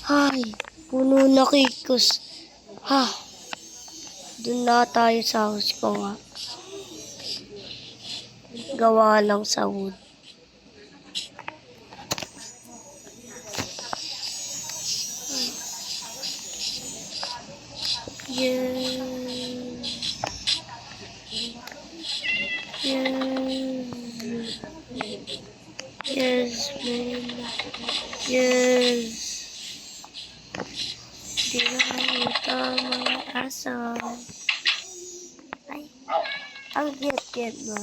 Ay, puno na kikos. Ha, dun na tayo sa house ko nga. Gawa lang sa wood. Yes. Yes. Yes, man. Yes. Di na ito mga aso. Ay, ang cute mo.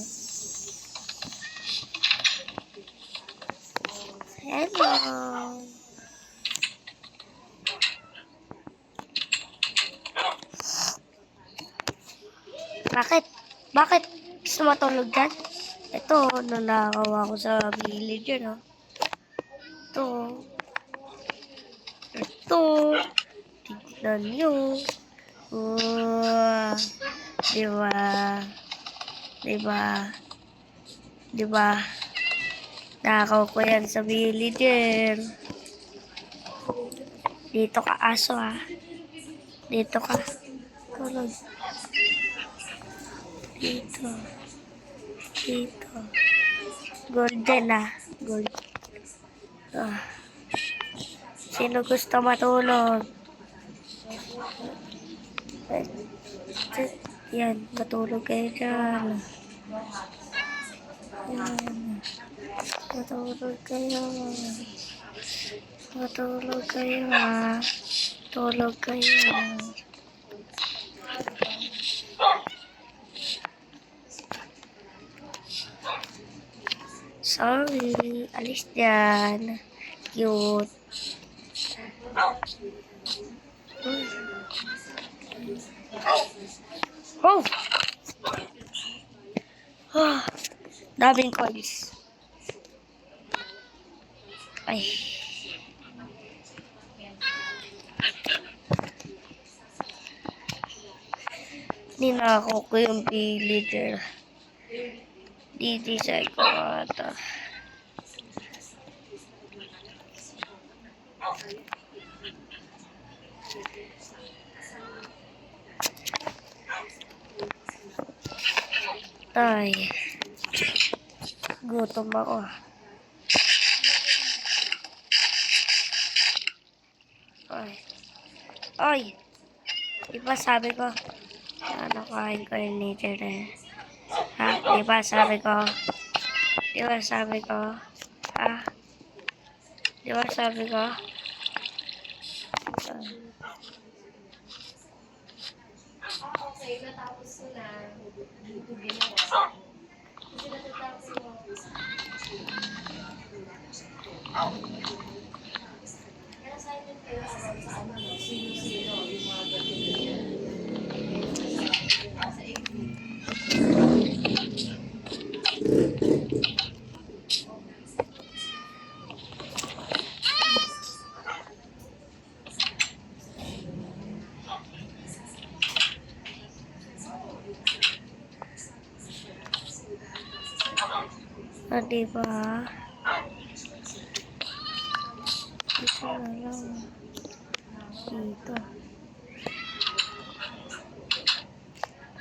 Hello. Bakit? Bakit? Gusto matulog dyan? Ito, nanakaw ako sa villager, no? Ito. Ito. Tignan nyo. Wow. Diba? Diba? Diba? Nakaw ko yan sa villager. Dito ka, aso, ha? Dito ka. Tulog. Dito. Dito. Golden, ah. Gold. Ah. Sino gusto matulog? Yan, matulog kayo dyan. Yan. Matulog kayo. Matulog kayo, ha. Tulog kayo. Sorry, alis dyan. Cute. Oh! Oh! Daming coins. Ay. Ninakaw ko yung villager. Didisay ko ata. Ay. Gutom ako. Ay. Ay. Diba sabi ko, ano kain ko yung nature eh. Ha? Diba sabi ko? Diba sabi ko? Ha? Diba sabi ko? Okay, natapos ko na. Dito ginawa. Kasi natatapos ko. Kaya assignment kayo sa ano, sino-sino, yung mga ganyan. Sa 18. Ah, diba? Dito na lang. Dito.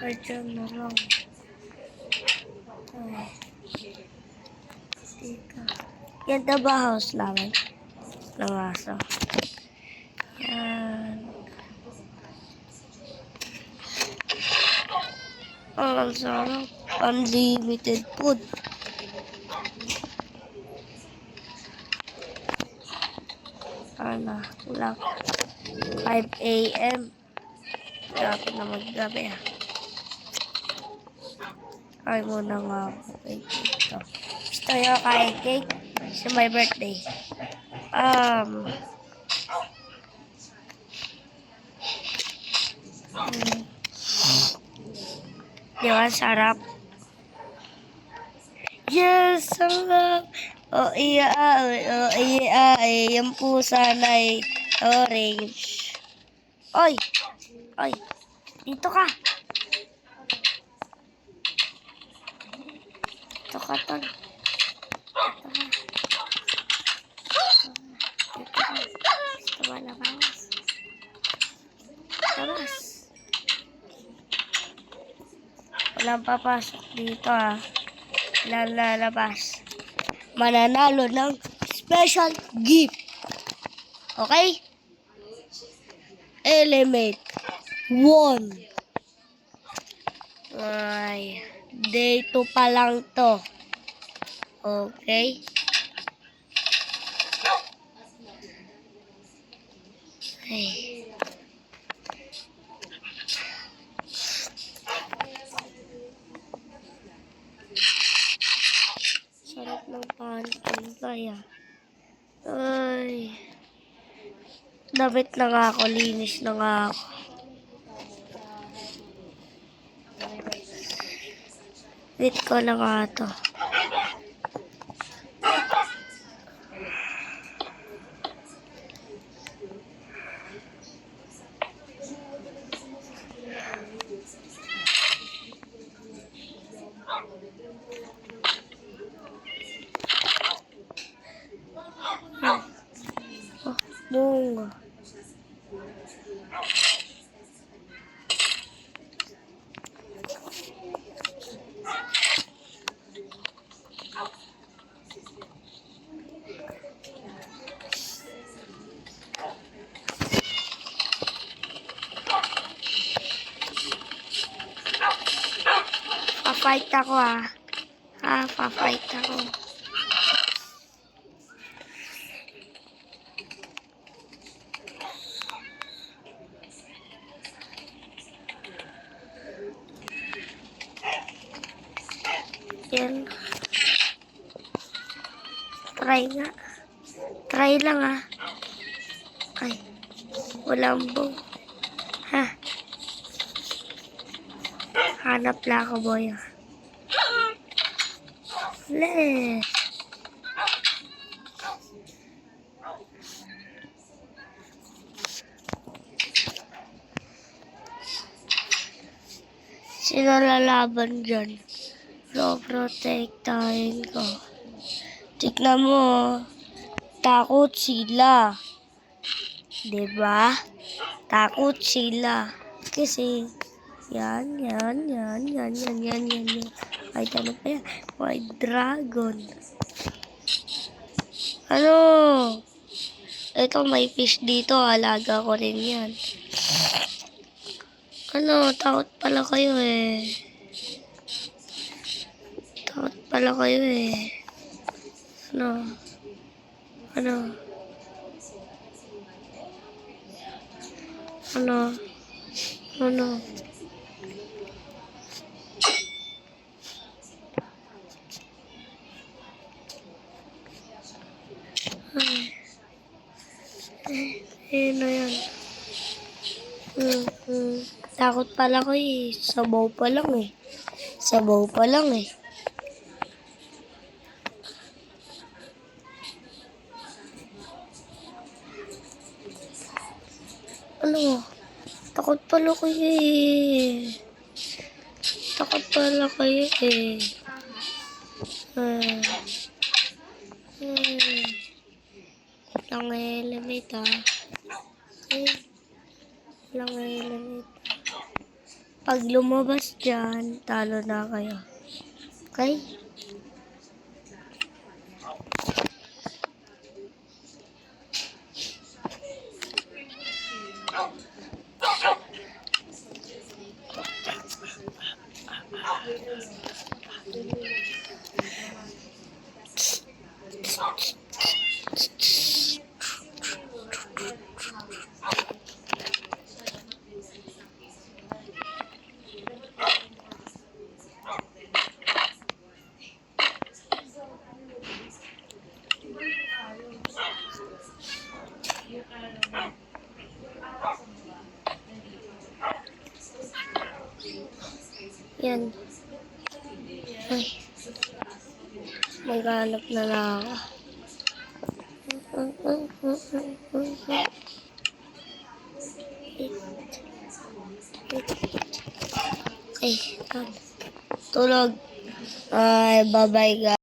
Ay, dyan na lang. Ay. Dito. Yan na ba house namin? Lawaso. Yan. Ang sarap. Unlimited food. Ano, wala. 5 a.m. Dapat na maggabi, ah. Ay muna nga ako kay cake. Gusto nyo kain cake? It's my birthday. Hmm. Di ba, sarap? Yes, sarap! O iya, yung pusa na orange. Oy! Oy! Dito ka! Dito ka, tol. Dito ka. Gusto malabas. Labas. Walang papasok dito Walang lalabas. Mananalo ng special gift. Okay? Element 1. Ay, day 2 pa lang to. Okay? Ay. Sarap ng pancake kaya. Ay. Damit na nga ako, linis na nga ako. Wait ko na nga to. Bunga. Pa-fight ako pa-fight ako. Yan. Try nga. Try lang Ay. Walang bong. Hanap lang ako, boy. Le. Sino lalaban dyan? Pro-protectahin ko. Tignan mo. Takot sila. Diba? Takot sila. Kasi, yan. Ay, ano pa yan? White dragon. Ano? Ito, may fish dito. Alaga ko rin yan. Ano? Takot pala kayo Takot pala kayo Ano? Ano yan? Takot pala ko Sabaw pa lang Ano? Takot pala kayo Takot pala kayo Lang element Lang element. Pag lumabas dyan, talo na kayo. Okay? Yan. Ay. Maghanap na lang ako. Ay, tulog. Ay, bye-bye guys.